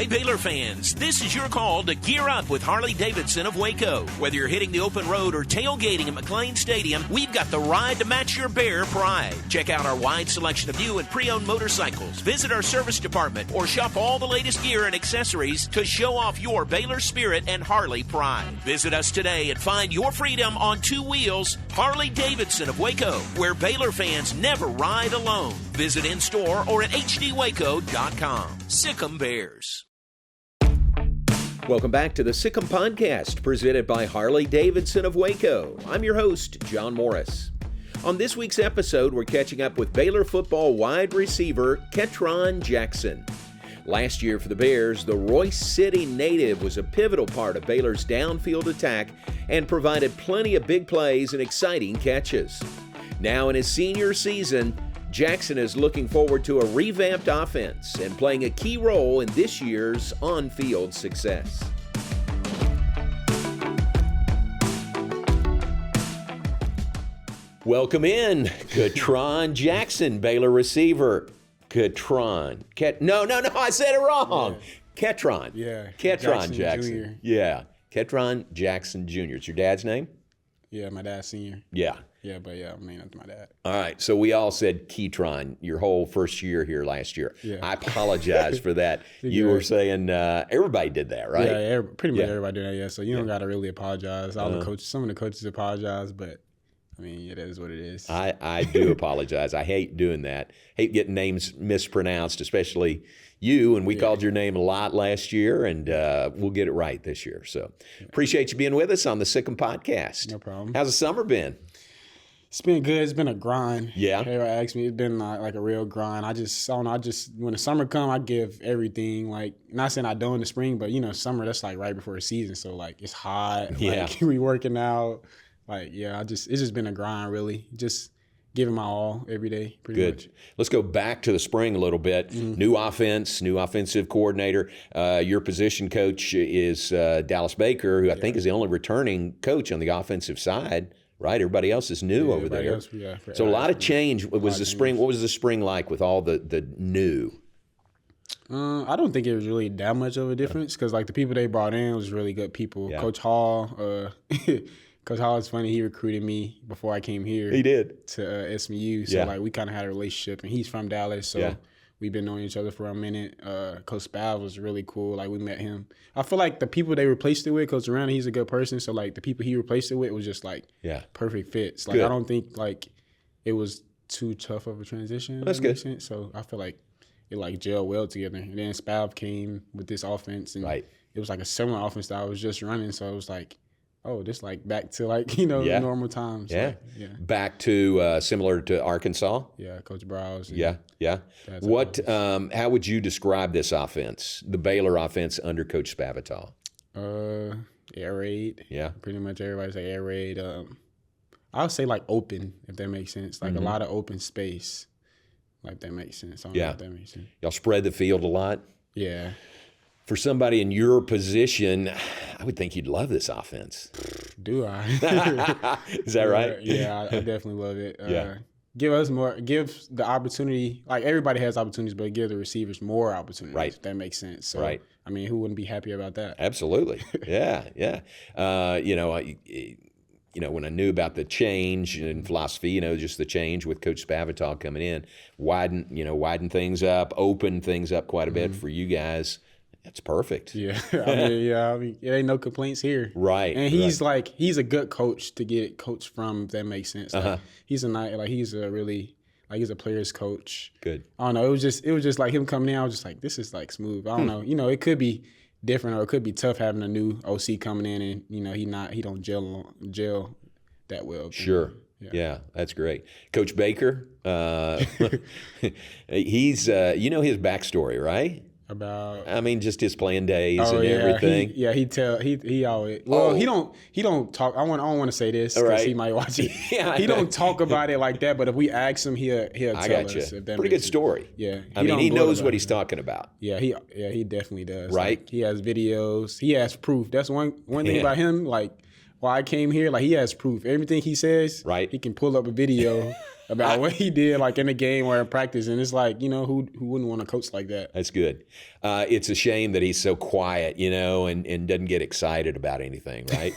Hey Baylor fans, this is your call to gear up with Harley-Davidson of Waco. Whether you're hitting the open road or tailgating at McLean Stadium, we've got the ride to match your Bear pride. Check out our wide selection of new and pre-owned motorcycles, visit our service department, or shop all the latest gear and accessories to show off your Baylor spirit and Harley pride. Visit us today and find your freedom on two wheels. Harley-Davidson of Waco, where Baylor fans never ride alone. Visit in-store or at hdwaco.com. Sic Em Bears. Welcome back to the Sic Em Podcast, presented by Harley-Davidson of Waco. I'm your host, John Morris. On this week's episode, we're catching up with Baylor Football wide receiver Ketron Jackson. Last year for the Bears, the Royse City native was a pivotal part of Baylor's downfield attack and provided plenty of big plays and exciting catches. Now in his senior season, Jackson is looking forward to a revamped offense and playing a key role in this year's on-field success. Welcome in, Ketron Jackson, Baylor receiver. Ketron. No, I said it wrong. Yeah. Ketron. Yeah. Ketron Jackson. Jr. Yeah. Ketron Jackson Jr. It's your dad's name? Yeah, my dad's senior. Yeah. Yeah, but yeah, I'm named after my dad. All right, so we all said Ketron your whole first year here last year. Yeah. I apologize for that. You were saying everybody did that, right? Yeah, pretty much everybody did that, yeah. So you don't got to really apologize. All the coaches, some of the coaches apologize, but I mean, it is what it is. I do apologize. I hate doing that. Hate getting names mispronounced, especially you, and we called your name a lot last year, and we'll get it right this year. So appreciate you being with us on the Sic Em Podcast. No problem. How's the summer been? It's been good. It's been a grind. Yeah. Everybody asks me, it's been like a real grind. I don't know, when the summer come, I give everything. Like, not saying I don't in the spring, but, summer, that's like right before the season. So, like, it's hot. Yeah. Like, we working out. Like, yeah, it's just been a grind, really. Just giving my all every day, pretty much. Let's go back to the spring a little bit. Mm-hmm. New offense, new offensive coordinator. Your position coach is Dallas Baker, who I think is the only returning coach on the offensive side. Right, everybody else is new over there. So a lot of change. What was the spring like with all the new? I don't think it was really that much of a difference because like the people they brought in was really good people. Yeah. Coach Hall, Coach Hall is funny. He recruited me before I came here. He did to SMU. So like we kind of had a relationship, and he's from Dallas, so. We've been knowing each other for a minute. Coach Spav was really cool. Like, we met him. I feel like the people they replaced it with, Coach Arana, he's a good person. So, like, the people he replaced it with was just, like, perfect fits. Like, I don't think, like, it was too tough of a transition. That's good. Sense. So, I feel like it, like, gelled well together. And then Spav came with this offense. And it was, like, a similar offense that I was just running. So, it was, like, oh, this like back to like, normal times. Yeah. Like, back to similar to Arkansas. Yeah, Coach Browse. Yeah. What? How would you describe this offense, the Baylor offense under Coach Spavital? Air raid. Yeah. Pretty much everybody say air raid. I would say like open, if that makes sense. Like a lot of open space. Like that makes sense. I don't know if that makes sense. Y'all spread the field a lot? Yeah. For somebody in your position, I would think you'd love this offense. Do I? Is that right? Yeah, I definitely love it. Give the opportunity. Like everybody has opportunities, but give the receivers more opportunities. Right. If that makes sense. So, I mean, who wouldn't be happy about that? Absolutely. Yeah. When I knew about the change in philosophy, just the change with Coach Spavital coming in, widen things up, open things up quite a bit for you guys. That's perfect. Yeah. I mean, it ain't no complaints here. Right. And he's he's a good coach to get coached from, if that makes sense. Like, he's a player's coach. Good. I don't know. It was just like him coming in. I was just like, this is like smooth. I don't know. It could be different or it could be tough having a new OC coming in and, he don't gel that well. Sure. Yeah, that's great. Coach Baker, he's, his backstory, right? About, just his playing days and everything. He always. Well, he don't talk. I don't want to say this because he might watch it. He don't talk about it like that. But if we ask him, he'll tell us. If that Pretty good story. Yeah, he knows what he's talking about. Yeah, he definitely does. Right. Like, he has videos. He has proof. That's one thing about him. Like, why I came here. Like, he has proof. Everything he says, right, he can pull up a video about what he did, like in the game or in practice. And it's like, who wouldn't want to coach like that? That's good. It's a shame that he's so quiet, and doesn't get excited about anything, right?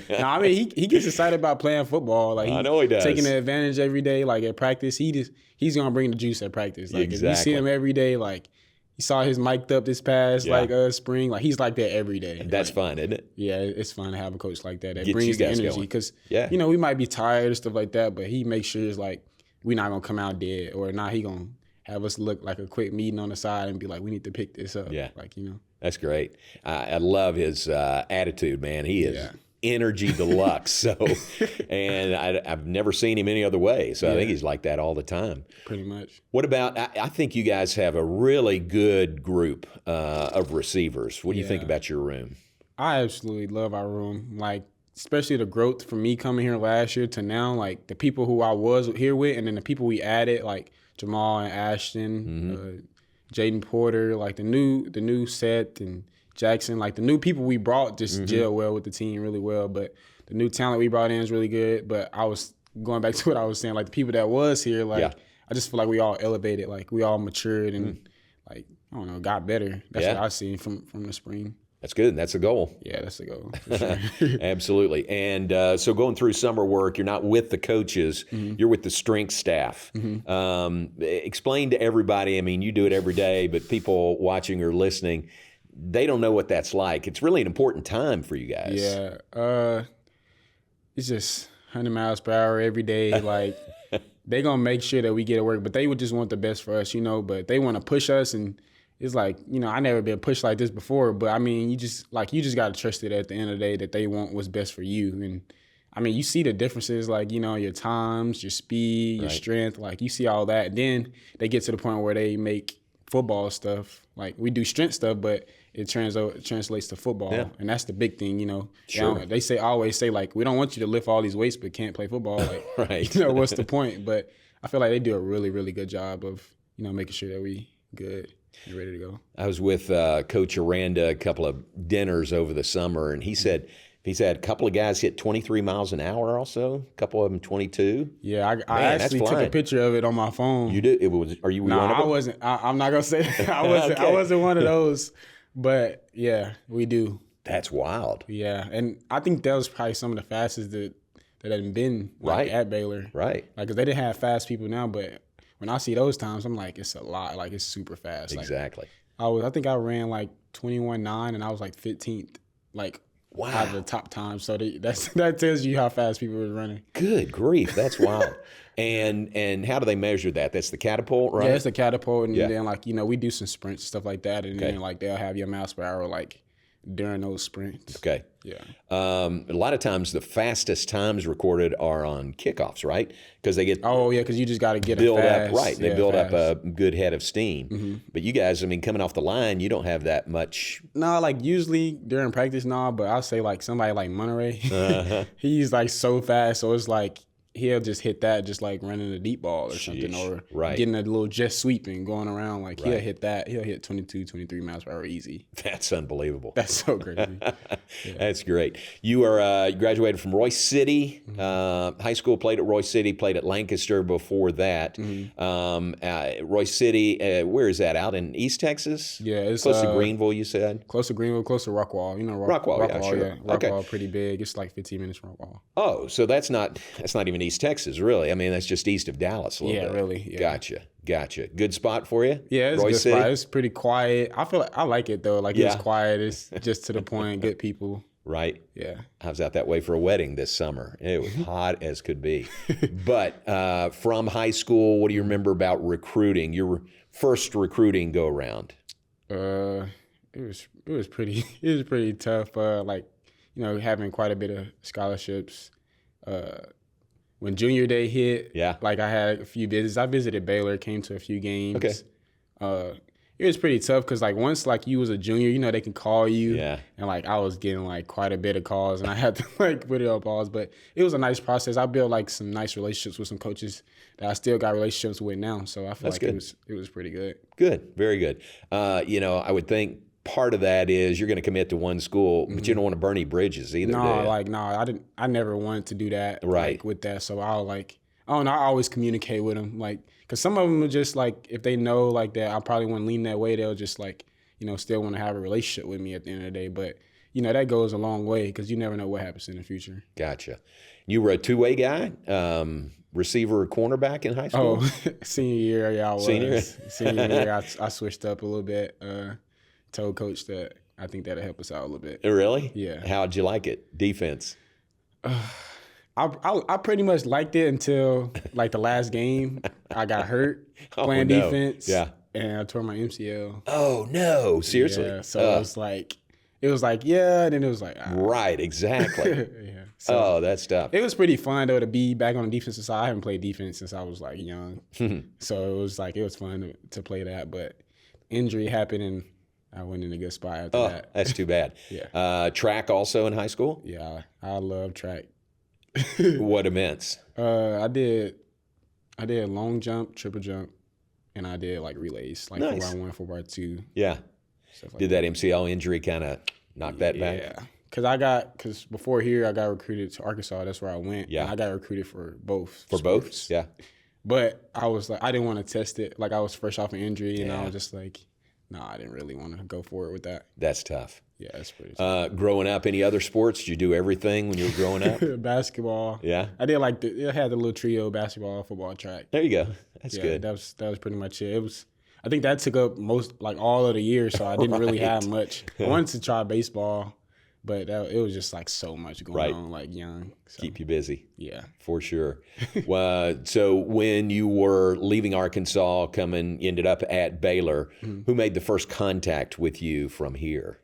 No, I mean, he gets excited about playing football. Like, I know he does. Taking advantage every day, like at practice. He's going to bring the juice at practice. Like, exactly. If you see him every day, like, you saw his mic'd up this past spring. Like, he's like that every day. That's fun, isn't it? Yeah, it's fun to have a coach like that. That Gets brings you the guys energy. going. Because, Yeah. we might be tired and stuff like that, but he makes sure it's like we're not going to come out dead, or not he going to have us look like a quick meeting on the side and be like, we need to pick this up. Yeah. Like, That's great. I love his attitude, man. He is energy deluxe. So, and I've never seen him any other way. So I think he's like that all the time. Pretty much. What about, I think you guys have a really good group of receivers. What do you think about your room? I absolutely love our room. Like, especially the growth from me coming here last year to now, like the people who I was here with, and then the people we added, like Jamal and Ashton, Jaden Porter, like the new Seth and Jackson, like the new people we brought just gel well with the team really well. But the new talent we brought in is really good. But I was going back to what I was saying, like the people that was here, like I just feel like we all elevated, like we all matured and like, I don't know, got better. That's what I see from the spring. That's good. That's the goal. Yeah, that's the goal. For sure. Absolutely. And so going through summer work, you're not with the coaches, you're with the strength staff. Explain to everybody, I mean, you do it every day, but people watching or listening, they don't know what that's like. It's really an important time for you guys. Yeah. It's just 100 miles per hour every day. Like, they going to make sure that we get to work, but they would just want the best for us, but they want to push us. And it's like, I never been pushed like this before, but I mean, you just got to trust it at the end of the day that they want what's best for you. And I mean, you see the differences, like, your times, your speed, your strength, like you see all that. And then they get to the point where they make football stuff. Like, we do strength stuff, but it translates to football. Yeah. And that's the big thing, Sure. They always say, like, we don't want you to lift all these weights but can't play football. Like, right. What's the point? But I feel like they do a really, really good job of, making sure that we good. You're ready to go. I was with Coach Aranda a couple of dinners over the summer, and he said he's had a couple of guys hit 23 miles an hour also, a couple of them 22. Yeah, I actually took a picture of it on my phone. You did? Are you one of them? I wasn't. I'm not going to say that. I wasn't one of those. But, yeah, we do. That's wild. Yeah, and I think that was probably some of the fastest that had been at Baylor. Right. Like, because they didn't have fast people now, but when I see those times, I'm like, it's a lot. Like, it's super fast. Exactly. Like, I think I ran like 21.9, and I was like 15th, like out of the top times. So that tells you how fast people were running. Good grief, that's wild. And how do they measure that? That's the catapult, right? Yeah, it's the catapult, and then like we do some sprints, stuff like that, and then like they'll have your miles per hour like during those sprints. Okay. Yeah. A lot of times the fastest times recorded are on kickoffs, right? Because they get because you just got to get build fast. up, right? They build fast. up a good head of steam. But you guys, I mean, coming off the line, you don't have that much. No, like usually during practice, but I'll say like somebody like Monterey, he's like so fast, so it's like he'll just hit that just like running a deep ball or something, or getting a little jet sweep and going around. Like he'll hit that. He'll hit 22, 23 miles per hour easy. That's unbelievable. That's so crazy. That's great. You are graduated from Royse City. High school, played at Royse City, played at Lancaster before that. Royse City, where is that? Out in East Texas? Yeah. It's close to Greenville, you said? Close to Greenville, close to Rockwall. Rockwall, yeah, sure. Yeah. Rockwall, pretty big. It's like 15 minutes from Rockwall. Oh, so that's not even East Texas, really. I mean, that's just east of Dallas a little bit. Really. Yeah. Gotcha. Good spot for you? Yeah, it's Royse a good City? spot. It's pretty quiet. I feel like I like it, though. Like, it's quiet. It's just to the point. Good people. Right? Yeah. I was out that way for a wedding this summer. It was hot as could be. But from high school, what do you remember about recruiting? Your first recruiting go around? It was pretty tough. Having quite a bit of scholarships. When junior day hit, like I had a few visits. I visited Baylor, came to a few games. Okay. It was pretty tough because like once like you was a junior, they can call you. Yeah. And like I was getting like quite a bit of calls, and I had to like put it on pause. But it was a nice process. I built like some nice relationships with some coaches that I still got relationships with now. So I feel it was pretty good. Good, very good. I would think part of that is you're going to commit to one school, but you don't want to burn any bridges either. I never wanted to do that. Right. Like, with that. So I always communicate with them. Like, because some of them are just like, if they know like that, I probably wouldn't lean that way. They'll just like, still want to have a relationship with me at the end of the day. But, that goes a long way because you never know what happens in the future. Gotcha. You were a two-way guy, receiver or cornerback in high school? Oh, senior year, yeah, I was. Senior year, I switched up a little bit. Told coach that I think that'll help us out a little bit. Really? Yeah. How'd you like it? Defense? I pretty much liked it until like the last game. I got hurt playing defense. Yeah. And I tore my MCL. Oh no! Seriously? Yeah. So it was like yeah, and then it was like right, exactly. Yeah. So that's tough. It was pretty fun though to be back on the defensive side. I haven't played defense since I was like young, so it was fun to play that. But injury happened and I went in a good spot after that. That's too bad. Yeah. Track also in high school? Yeah, I love track. What events? I did long jump, triple jump, and I did like relays, like nice. 4x1, 4x2. Yeah. Stuff like did that MCL injury kind of knock that back? Yeah. Because before here, I got recruited to Arkansas. That's where I went. Yeah. And I got recruited for both. For sports. both? Yeah. But I was like, I didn't want to test it. Like, I was fresh off an injury, and I was just like, no, I didn't really want to go for it with that. That's tough. Yeah, that's pretty tough. Growing up, any other sports? Did you do everything when you were growing up? Basketball. Yeah. I did it had the little trio: basketball, football, track. There you go. That's good. That was pretty much it. I think that took up all of the year, so I didn't really have much. I wanted to try baseball, but it was just like so much going on, like young. So. Keep you busy. Yeah. For sure. So when you were leaving Arkansas, ended up at Baylor, who made the first contact with you from here?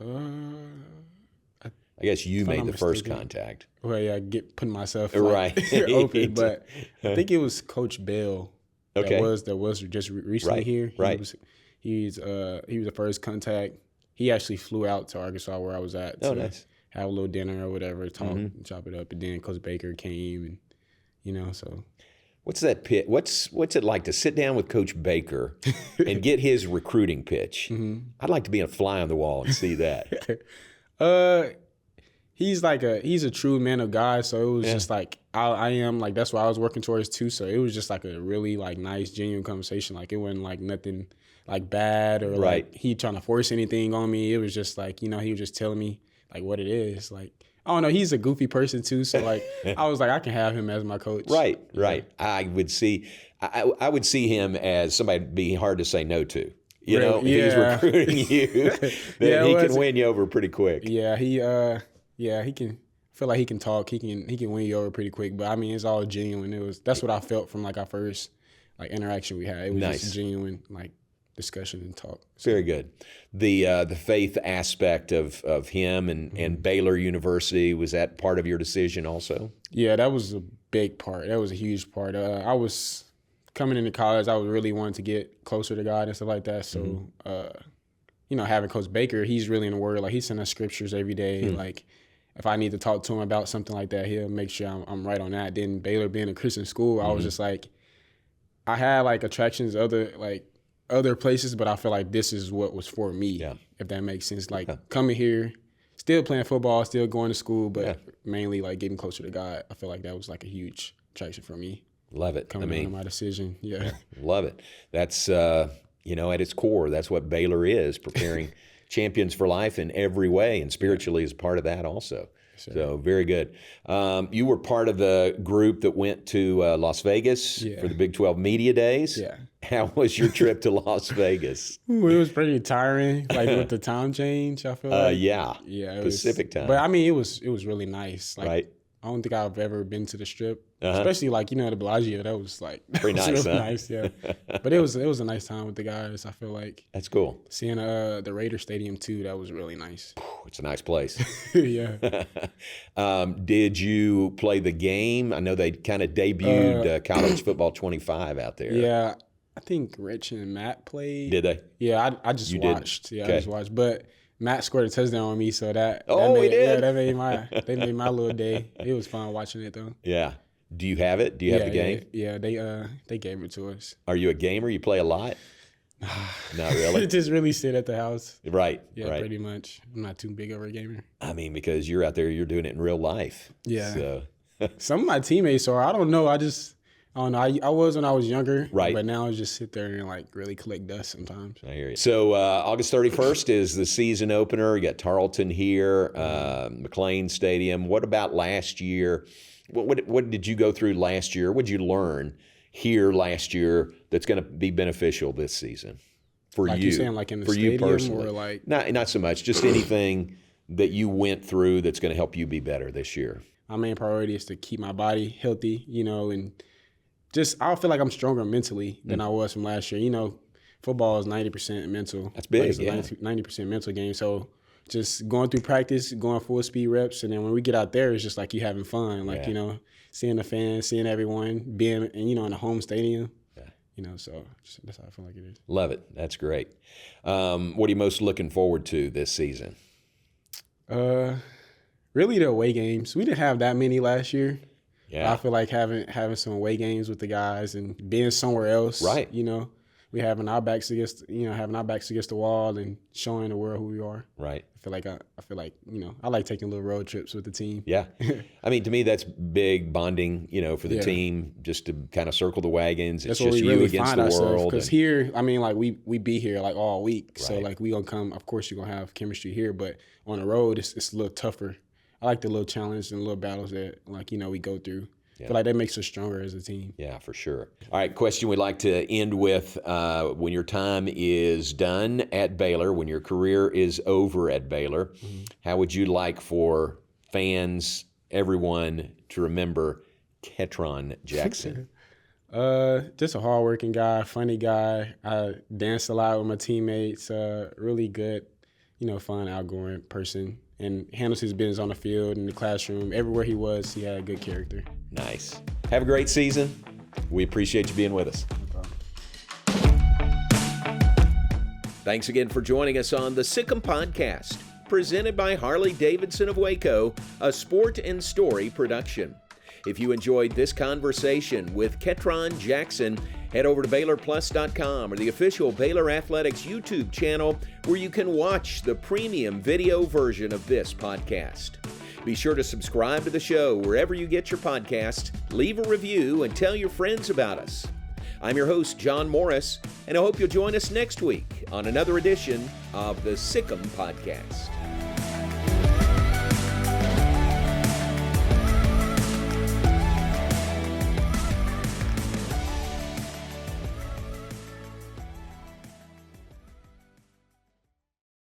I guess you made the first contact. Well, yeah, putting myself right open, but I think it was Coach Bell. Okay. That was just recently here. He was the first contact. He actually flew out to Arkansas where I was at to nice. have a little dinner or whatever, talk, chop it up, and then Coach Baker came, and so. What's that pitch? What's it like to sit down with Coach Baker and get his recruiting pitch? I'd like to be a fly on the wall and see that. He's a true man of God, so it was just like I am like that's what I was working towards too. So it was just like a really like nice, genuine conversation. Like it wasn't like nothing like bad or like he trying to force anything on me. It was just like he was just telling me like what it is. Like I don't know, he's a goofy person too. So like I was like I can have him as my coach. Right. I would see him as somebody to be hard to say no to. If he's recruiting you, then he can win you over pretty quick. Yeah, he can. I feel like he can talk. He can win you over pretty quick. But I mean, it's all genuine. That's what I felt from like our first like interaction we had. It was just genuine like discussion and talk. So. Very good. The faith aspect of him and Baylor University, was that part of your decision also? Yeah, that was a big part. That was a huge part. I was coming into college. I was really wanting to get closer to God and stuff like that. So. Having Coach Baker, he's really in the Word. Like, he sends us scriptures every day. Like, if I need to talk to him about something like that, he'll make sure I'm right on that. Then Baylor being a Christian school, I was just like, I had, like, attractions other places, but I feel like this is what was for me, if that makes sense. Like, coming here, still playing football, still going to school, but mainly, like, getting closer to God. I feel like that was, like, a huge attraction for me. Love it. Coming into my decision, Love it. That's... at its core, that's what Baylor is, preparing champions for life in every way, and spiritually is part of that also. Sure. So very good. You were part of the group that went to Las Vegas for the Big 12 Media Days. Yeah. How was your trip to Las Vegas? It was pretty tiring, like with the time change, I feel like. Yeah, Pacific time. But I mean, it was really nice. Like, right. I don't think I've ever been to the Strip, especially like the Bellagio. That was like pretty nice, really nice, yeah. But it was a nice time with the guys. I feel like that's cool. Seeing the Raider Stadium too, that was really nice. It's a nice place. Yeah. Did you play the game? I know they kind of debuted College Football 25 out there. Yeah, I think Rich and Matt played. Did they? Yeah, I just watched. Didn't? Yeah, okay. I just watched, but. Matt scored a touchdown on me, so that made my little day. It was fun watching it though. Yeah. Do you have it? Do you have the game? Yeah, they gave it to us. Are you a gamer? You play a lot? Not really. Just really sit at the house. Right. Yeah, right. pretty much. I'm not too big of a gamer. I mean, because you're out there, you're doing it in real life. Yeah. So. Some of my teammates are. I don't know. I don't know. I was when I was younger. Right. But now I just sit there and like really collect dust sometimes. I hear you. So August 31st is the season opener. You got Tarleton here, McLean Stadium. What about last year? What did you go through last year? What did you learn here last year that's going to be beneficial this season for like you? Saying like in the for stadium you personally, or like not so much. Just anything that you went through that's going to help you be better this year. My main priority is to keep my body healthy, and just I feel like I'm stronger mentally than I was from last year. Football is 90% mental. That's big, it's a 90% mental game. So just going through practice, going full speed reps, and then when we get out there, it's just like you having fun. Like, seeing the fans, seeing everyone, being, in a home stadium. Yeah. So that's how I feel like it is. Love it. That's great. What are you most looking forward to this season? Really the away games. We didn't have that many last year. Yeah. I feel like having some away games with the guys and being somewhere else. Right. We having our backs against the wall and showing the world who we are. Right. I feel like I like taking little road trips with the team. Yeah. I mean, to me, that's big bonding, for the team, just to kind of circle the wagons. It's that's just where we you really against find the ourselves. world. Because here, I mean, like we be here like all week. Right. So like we gonna come. Of course, you're gonna have chemistry here, but on the road, it's a little tougher. I like the little challenge and little battles that we go through. Yeah. I feel like that makes us stronger as a team. Yeah, for sure. All right, question we'd like to end with, when your time is done at Baylor, when your career is over at Baylor, how would you like for fans, everyone, to remember Ketron Jackson? Just a hardworking guy, funny guy. I danced a lot with my teammates. Really good, fun, outgoing person. And handles his business on the field, in the classroom, everywhere he was, he had a good character. Nice. Have a great season. We appreciate you being with us. No problem. Thanks again for joining us on the Sic Em Podcast, presented by Harley-Davidson of Waco, a sport and story production. If you enjoyed this conversation with Ketron Jackson, head over to BaylorPlus.com or the official Baylor Athletics YouTube channel, where you can watch the premium video version of this podcast. Be sure to subscribe to the show wherever you get your podcasts, leave a review, and tell your friends about us. I'm your host, John Morris, and I hope you'll join us next week on another edition of the Sic Em Podcast.